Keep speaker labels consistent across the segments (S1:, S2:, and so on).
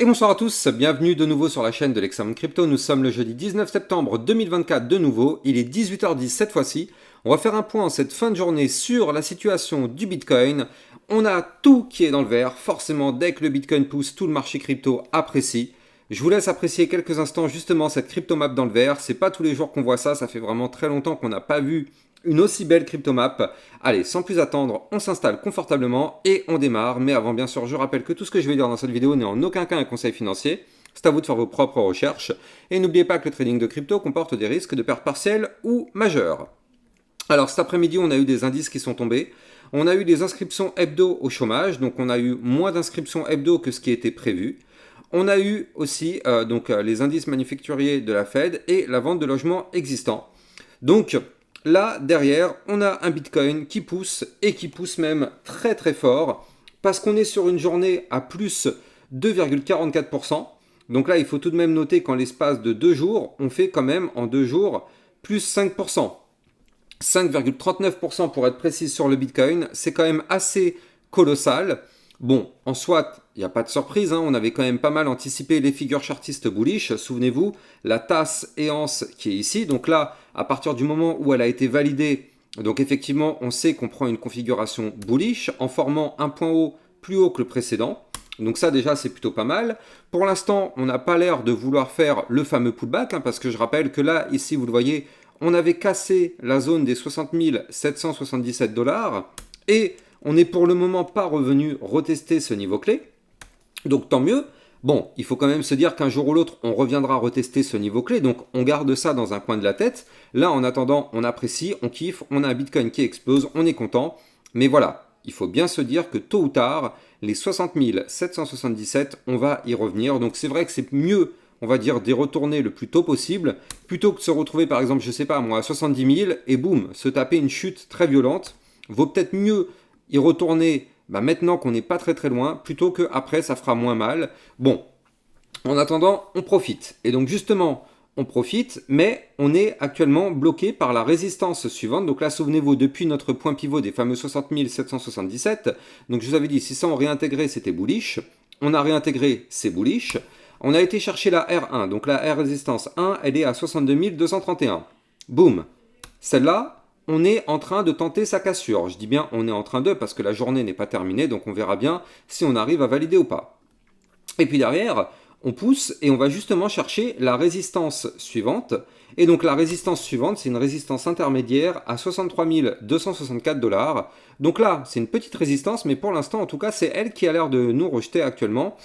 S1: Et bonsoir à tous, bienvenue de nouveau sur la chaîne de l'Examen Crypto. Nous sommes le jeudi 19 septembre 2024 de nouveau, il est 18h10 cette fois-ci. On va faire un point en cette fin de journée sur la situation du Bitcoin. On a tout qui est dans le vert, forcément dès que le Bitcoin pousse, tout le marché crypto apprécie. Je vous laisse apprécier quelques instants justement cette cryptomap dans le vert. C'est pas tous les jours qu'on voit ça, ça fait vraiment très longtemps qu'on n'a pas vu une aussi belle cryptomap. Allez, sans plus attendre, on s'installe confortablement et on démarre. Mais avant, bien sûr, je rappelle que tout ce que je vais dire dans cette vidéo n'est en aucun cas un conseil financier. C'est à vous de faire vos propres recherches. Et n'oubliez pas que le trading de crypto comporte des risques de perte partielle ou majeure. Alors cet après-midi, on a eu des indices qui sont tombés. On a eu des inscriptions hebdo au chômage, donc on a eu moins d'inscriptions hebdo que ce qui était prévu. On a eu aussi les indices manufacturiers de la Fed et la vente de logements existants. Donc là, derrière, on a un Bitcoin qui pousse et qui pousse même très très fort parce qu'on est sur une journée à plus 2,44%. Donc là, il faut tout de même noter qu'en l'espace de 2 jours, on fait quand même en 2 jours plus 5%. 5,39% pour être précis sur le Bitcoin, c'est quand même assez colossal. Bon, en soit, il n'y a pas de surprise, on avait quand même pas mal anticipé les figures chartistes bullish. Souvenez-vous, la tasse EANS qui est ici. Donc là, à partir du moment où elle a été validée, donc effectivement, on sait qu'on prend une configuration bullish en formant un point haut plus haut que le précédent. Donc ça déjà, c'est plutôt pas mal. Pour l'instant, on n'a pas l'air de vouloir faire le fameux pullback, parce que je rappelle que là, ici, vous le voyez, on avait cassé la zone des 60 777 $ et on n'est pour le moment pas revenu retester ce niveau clé. Donc tant mieux. Bon, il faut quand même se dire qu'un jour ou l'autre, on reviendra retester ce niveau clé. Donc on garde ça dans un coin de la tête. Là, en attendant, on apprécie, on kiffe, on a un Bitcoin qui explose, on est content. Mais voilà, il faut bien se dire que tôt ou tard, les 60 777, on va y revenir. Donc c'est vrai que c'est mieux, on va dire, d'y retourner le plus tôt possible, plutôt que de se retrouver par exemple, je sais pas moi, à 70 000 et boum, se taper une chute très violente. Vaut peut-être mieux y retourner maintenant qu'on n'est pas très très loin, plutôt qu'après ça fera moins mal. Bon, en attendant, on profite. Et donc justement, on profite, mais on est actuellement bloqué par la résistance suivante. Donc là, souvenez-vous, depuis notre point pivot des fameux 60 777, donc je vous avais dit, si ça on réintégrait, c'était bullish. On a réintégré, c'est bullish. On a été chercher la R1, donc la R résistance 1, elle est à 62 231. Boum. Celle-là, on est en train de tenter sa cassure. Je dis bien on est en train de parce que la journée n'est pas terminée, donc on verra bien si on arrive à valider ou pas. Et puis derrière, on pousse et on va justement chercher la résistance suivante. Et donc la résistance suivante, c'est une résistance intermédiaire à 63 264 $. Donc là, c'est une petite résistance, mais pour l'instant, en tout cas, c'est elle qui a l'air de nous rejeter actuellement.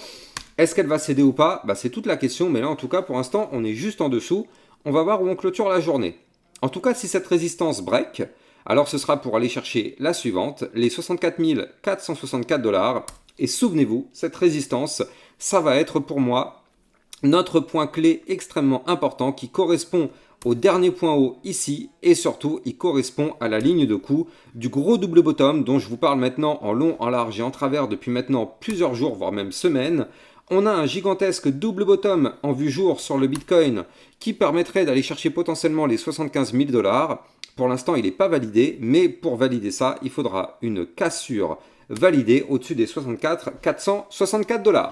S1: Est-ce qu'elle va céder ou pas? C'est toute la question, mais là, en tout cas, pour l'instant, on est juste en dessous. On va voir où on clôture la journée. En tout cas, si cette résistance break, alors ce sera pour aller chercher la suivante, les 64 464 $. Et souvenez-vous, cette résistance, ça va être pour moi notre point clé extrêmement important qui correspond au dernier point haut ici et surtout il correspond à la ligne de coup du gros double bottom dont je vous parle maintenant en long, en large et en travers depuis maintenant plusieurs jours, voire même semaines. On a un gigantesque double bottom en vue jour sur le Bitcoin qui permettrait d'aller chercher potentiellement les 75 000 $. Pour l'instant, il n'est pas validé, mais pour valider ça, il faudra une cassure validée au-dessus des 64 464 $.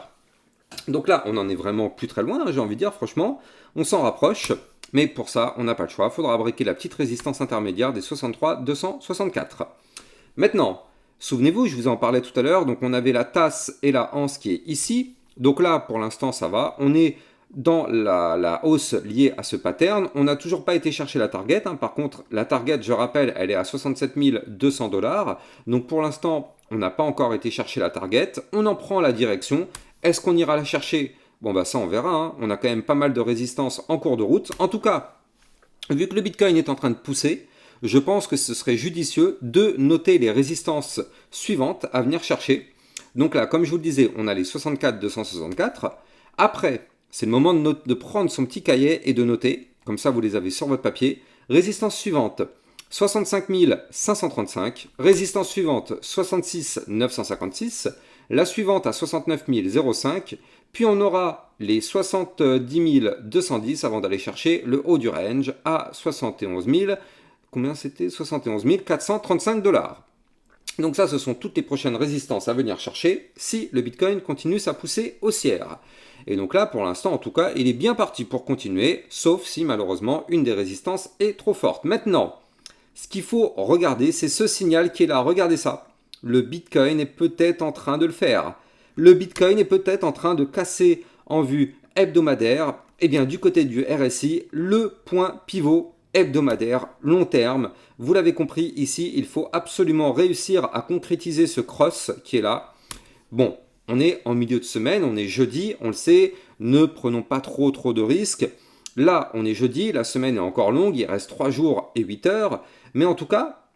S1: Donc là, on en est vraiment plus très loin, j'ai envie de dire, franchement. On s'en rapproche, mais pour ça, on n'a pas le choix. Il faudra breaker la petite résistance intermédiaire des 63 264. Maintenant, souvenez-vous, je vous en parlais tout à l'heure, donc on avait la tasse et la anse qui est ici. Donc là, pour l'instant, ça va. On est dans la hausse liée à ce pattern. On n'a toujours pas été chercher la target. Par contre, la target, je rappelle, elle est à 67 200 $. Donc pour l'instant, on n'a pas encore été chercher la target. On en prend la direction. Est-ce qu'on ira la chercher? Bon, ça, on verra. On a quand même pas mal de résistance en cours de route. En tout cas, vu que le Bitcoin est en train de pousser, je pense que ce serait judicieux de noter les résistances suivantes à venir chercher. Donc là, comme je vous le disais, on a les 64 264. Après, c'est le moment de prendre son petit cahier et de noter. Comme ça, vous les avez sur votre papier. Résistance suivante, 65 535. Résistance suivante, 66 956. La suivante à 69 005. Puis on aura les 70 210 avant d'aller chercher le haut du range à 71 000. Combien c'était? 71 435 $. Donc ça, ce sont toutes les prochaines résistances à venir chercher si le Bitcoin continue sa poussée haussière. Et donc là, pour l'instant, en tout cas, il est bien parti pour continuer, sauf si malheureusement une des résistances est trop forte. Maintenant, ce qu'il faut regarder, c'est ce signal qui est là. Regardez ça. Le Bitcoin est peut-être en train de le faire. Le Bitcoin est peut-être en train de casser en vue hebdomadaire. Eh bien, du côté du RSI, le point pivot hebdomadaire long terme. Vous l'avez compris, ici, il faut absolument réussir à concrétiser ce cross qui est là. Bon, on est en milieu de semaine, on est jeudi, on le sait, ne prenons pas trop de risques. Là, on est jeudi, la semaine est encore longue, il reste 3 jours et 8 heures, mais en tout cas,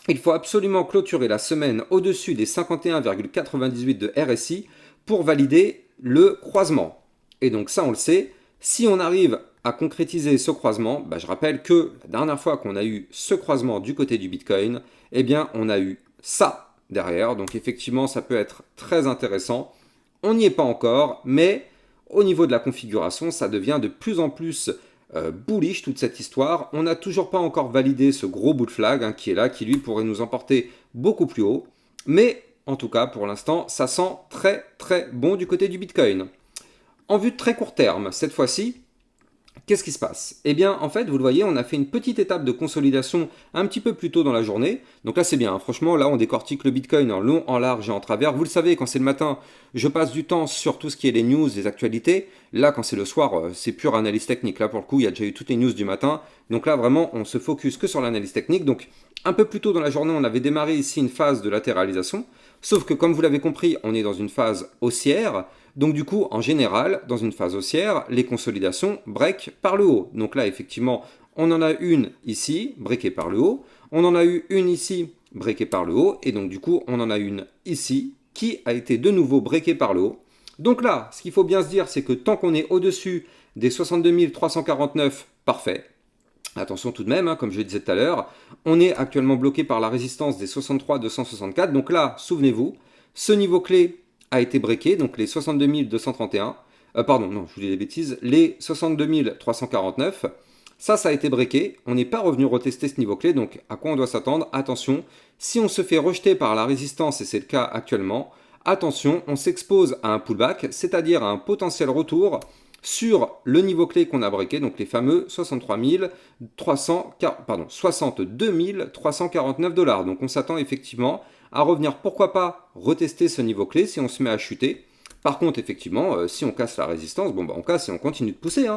S1: il faut absolument clôturer la semaine au-dessus des 51,98 de RSI pour valider le croisement. Et donc ça, on le sait, si on arrive à concrétiser ce croisement, je rappelle que la dernière fois qu'on a eu ce croisement du côté du Bitcoin, eh bien, on a eu ça derrière. Donc effectivement, ça peut être très intéressant. On n'y est pas encore, mais au niveau de la configuration, ça devient de plus en plus bullish toute cette histoire. On n'a toujours pas encore validé ce gros bout de flag qui est là, qui lui pourrait nous emporter beaucoup plus haut. Mais en tout cas, pour l'instant, ça sent très bon du côté du Bitcoin. En vue de très court terme, cette fois-ci, qu'est-ce qui se passe? Eh bien, en fait, vous le voyez, on a fait une petite étape de consolidation un petit peu plus tôt dans la journée. Donc là, c'est bien. Franchement, là, on décortique le Bitcoin en long, en large et en travers. Vous le savez, quand c'est le matin, je passe du temps sur tout ce qui est les news, les actualités. Là, quand c'est le soir, c'est pure analyse technique. Là, pour le coup, il y a déjà eu toutes les news du matin. Donc là, vraiment, on se focus que sur l'analyse technique. Donc, un peu plus tôt dans la journée, on avait démarré ici une phase de latéralisation. Sauf que, comme vous l'avez compris, on est dans une phase haussière. Donc du coup, en général, dans une phase haussière, les consolidations break par le haut. Donc là, effectivement, on en a une ici, breakée par le haut. On en a eu une ici, breakée par le haut. Et donc du coup, on en a une ici, qui a été de nouveau breakée par le haut. Donc là, ce qu'il faut bien se dire, c'est que tant qu'on est au-dessus des 62 349, parfait. Attention tout de même, comme je le disais tout à l'heure, on est actuellement bloqué par la résistance des 63 264. Donc là, souvenez-vous, ce niveau clé a été breaké, donc les 62 231, pardon, non, je vous dis des bêtises, les 62 349, ça a été breaké, on n'est pas revenu retester ce niveau clé, donc à quoi on doit s'attendre? Attention, si on se fait rejeter par la résistance, et c'est le cas actuellement, attention, on s'expose à un pullback, c'est-à-dire à un potentiel retour sur le niveau clé qu'on a breaké, donc les fameux 62 349 $. Donc on s'attend effectivement à revenir, pourquoi pas, retester ce niveau clé si on se met à chuter. Par contre, effectivement, si on casse la résistance, on casse et on continue de pousser.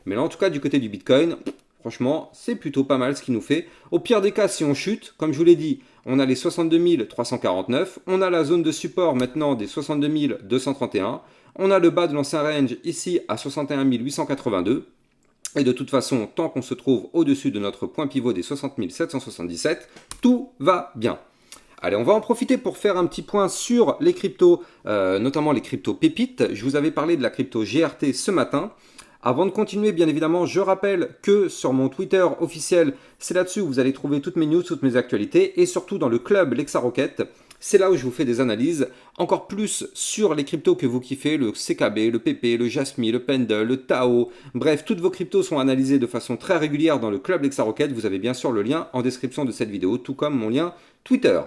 S1: Mais là, en tout cas, du côté du Bitcoin, franchement, c'est plutôt pas mal ce qu'il nous fait. Au pire des cas, si on chute, comme je vous l'ai dit, on a les 62 349, on a la zone de support maintenant des 62 231, on a le bas de l'ancien range ici à 61 882. Et de toute façon, tant qu'on se trouve au-dessus de notre point pivot des 60 777, tout va bien. Allez, on va en profiter pour faire un petit point sur les cryptos, notamment les cryptos pépites. Je vous avais parlé de la crypto GRT ce matin. Avant de continuer, bien évidemment, je rappelle que sur mon Twitter officiel, c'est là-dessus où vous allez trouver toutes mes news, toutes mes actualités, et surtout dans le club Lexarocket, c'est là où je vous fais des analyses encore plus sur les cryptos que vous kiffez, le CKB, le PP, le Jasmy, le Pendle, le Tao. Bref, toutes vos cryptos sont analysées de façon très régulière dans le club Lexarocket. Vous avez bien sûr le lien en description de cette vidéo, tout comme mon lien Twitter.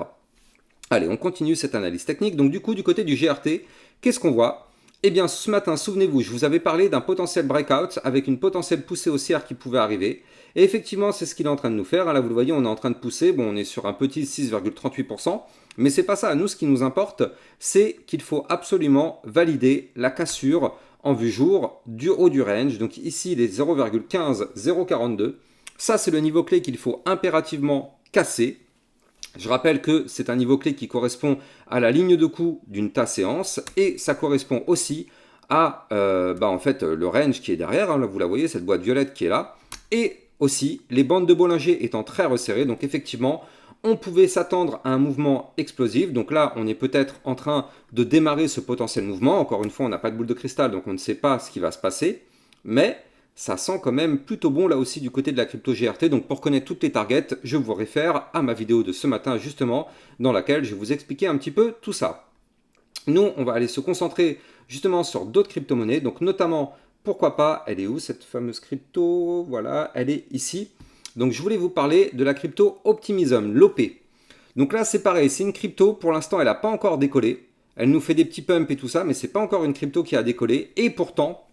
S1: Allez, on continue cette analyse technique. Donc du coup, du côté du GRT, qu'est-ce qu'on voit? Eh bien, ce matin, souvenez-vous, je vous avais parlé d'un potentiel breakout avec une potentielle poussée haussière qui pouvait arriver. Et effectivement, c'est ce qu'il est en train de nous faire. Là, vous le voyez, on est en train de pousser. Bon, on est sur un petit 6,38%. Mais c'est pas ça. Nous, ce qui nous importe, c'est qu'il faut absolument valider la cassure en vue jour du haut du range. Donc ici, les 0,15042. Ça, c'est le niveau clé qu'il faut impérativement casser. Je rappelle que c'est un niveau clé qui correspond à la ligne de coup d'une tas séance et ça correspond aussi à en fait, le range qui est derrière. Là, vous la voyez, cette boîte violette qui est là. Et aussi, les bandes de Bollinger étant très resserrées. Donc effectivement, on pouvait s'attendre à un mouvement explosif. Donc là, on est peut-être en train de démarrer ce potentiel mouvement. Encore une fois, on n'a pas de boule de cristal, donc on ne sait pas ce qui va se passer. Mais ça sent quand même plutôt bon là aussi du côté de la crypto GRT. Donc pour connaître toutes les targets, je vous réfère à ma vidéo de ce matin justement, dans laquelle je vais vous expliquer un petit peu tout ça. Nous, on va aller se concentrer justement sur d'autres crypto-monnaies. Donc notamment, pourquoi pas, elle est où cette fameuse crypto? Voilà, elle est ici. Donc je voulais vous parler de la crypto Optimism, l'OP. Donc là, c'est pareil, c'est une crypto, pour l'instant, elle n'a pas encore décollé. Elle nous fait des petits pumps et tout ça, mais c'est pas encore une crypto qui a décollé. Et pourtant,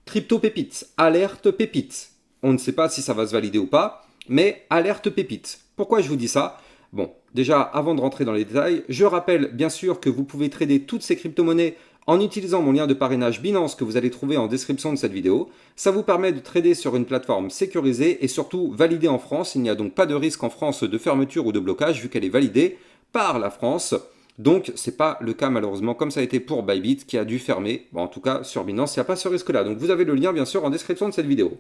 S1: crypto pépite, alerte pépite. On ne sait pas si ça va se valider ou pas, mais alerte pépite. Pourquoi je vous dis ça? Bon, déjà, avant de rentrer dans les détails, je rappelle bien sûr que vous pouvez trader toutes ces crypto-monnaies en utilisant mon lien de parrainage Binance que vous allez trouver en description de cette vidéo. Ça vous permet de trader sur une plateforme sécurisée et surtout validée en France. Il n'y a donc pas de risque en France de fermeture ou de blocage vu qu'elle est validée par la France. Donc, ce n'est pas le cas malheureusement comme ça a été pour Bybit qui a dû fermer. Bon, en tout cas, sur Binance, il n'y a pas ce risque-là. Donc, vous avez le lien bien sûr en description de cette vidéo.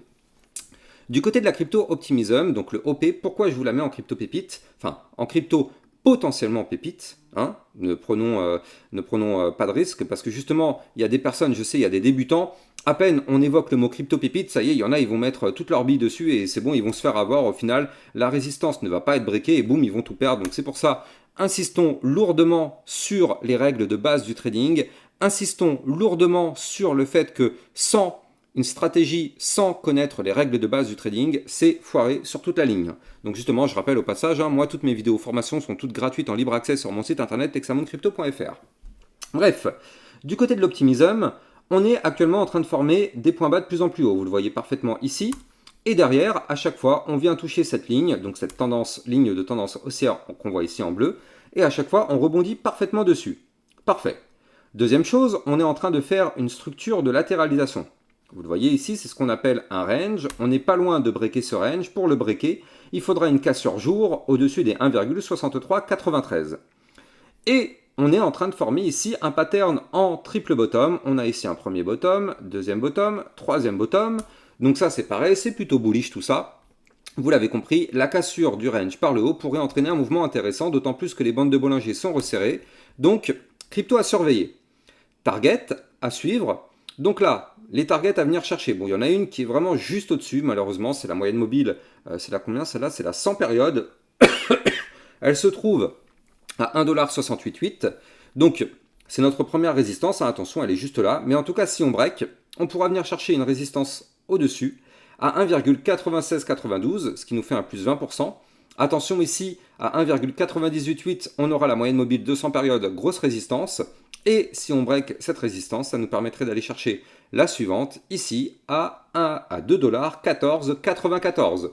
S1: Du côté de la crypto Optimism, donc le OP, pourquoi je vous la mets en crypto pépite? Enfin, en crypto potentiellement pépite. Hein, ne prenons pas de risque parce que justement, il y a des personnes, je sais, il y a des débutants. À peine on évoque le mot crypto pépite, ça y est, il y en a, ils vont mettre toute leur bille dessus et c'est bon, ils vont se faire avoir. Au final, la résistance ne va pas être briquée et boum, ils vont tout perdre. Donc c'est pour ça, insistons lourdement sur les règles de base du trading. Insistons lourdement sur le fait que sans une stratégie sans connaître les règles de base du trading, c'est foiré sur toute la ligne. Donc justement, je rappelle au passage, moi, toutes mes vidéos formations sont toutes gratuites en libre accès sur mon site internet texamondcrypto.fr. Bref, du côté de l'optimism, on est actuellement en train de former des points bas de plus en plus haut. Vous le voyez parfaitement ici. Et derrière, à chaque fois, on vient toucher cette ligne, donc cette ligne de tendance haussière qu'on voit ici en bleu. Et à chaque fois, on rebondit parfaitement dessus. Parfait. Deuxième chose, on est en train de faire une structure de latéralisation. Vous le voyez ici, c'est ce qu'on appelle un range. On n'est pas loin de breaker ce range. Pour le breaker, il faudra une cassure jour au-dessus des 1,6393. Et on est en train de former ici un pattern en triple bottom. On a ici un premier bottom, deuxième bottom, troisième bottom. Donc ça, c'est pareil, c'est plutôt bullish tout ça. Vous l'avez compris, la cassure du range par le haut pourrait entraîner un mouvement intéressant, d'autant plus que les bandes de Bollinger sont resserrées. Donc, crypto à surveiller. Target à suivre. Donc là, les targets à venir chercher. Bon, il y en a une qui est vraiment juste au-dessus, malheureusement, c'est la moyenne mobile. C'est la combien celle-là? C'est la 100 période. Elle se trouve à 1,688 $. Donc, c'est notre première résistance. Hein, attention, elle est juste là. Mais en tout cas, si on break, on pourra venir chercher une résistance au-dessus à 1,9692, ce qui nous fait un plus 20%. Attention ici, à 1,988, on aura la moyenne mobile 200 périodes, grosse résistance. Et si on break cette résistance, ça nous permettrait d'aller chercher la suivante, ici, à 2,1494 $.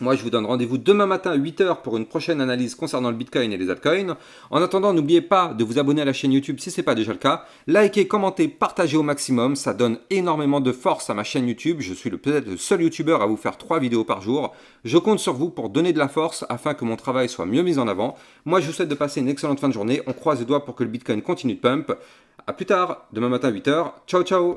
S1: Moi, je vous donne rendez-vous demain matin à 8 h pour une prochaine analyse concernant le Bitcoin et les altcoins. En attendant, n'oubliez pas de vous abonner à la chaîne YouTube si ce n'est pas déjà le cas. Likez, commentez, partagez au maximum. Ça donne énormément de force à ma chaîne YouTube. Je suis peut-être le seul YouTuber à vous faire 3 vidéos par jour. Je compte sur vous pour donner de la force afin que mon travail soit mieux mis en avant. Moi, je vous souhaite de passer une excellente fin de journée. On croise les doigts pour que le Bitcoin continue de pump. A plus tard, demain matin à 8 h. Ciao, ciao!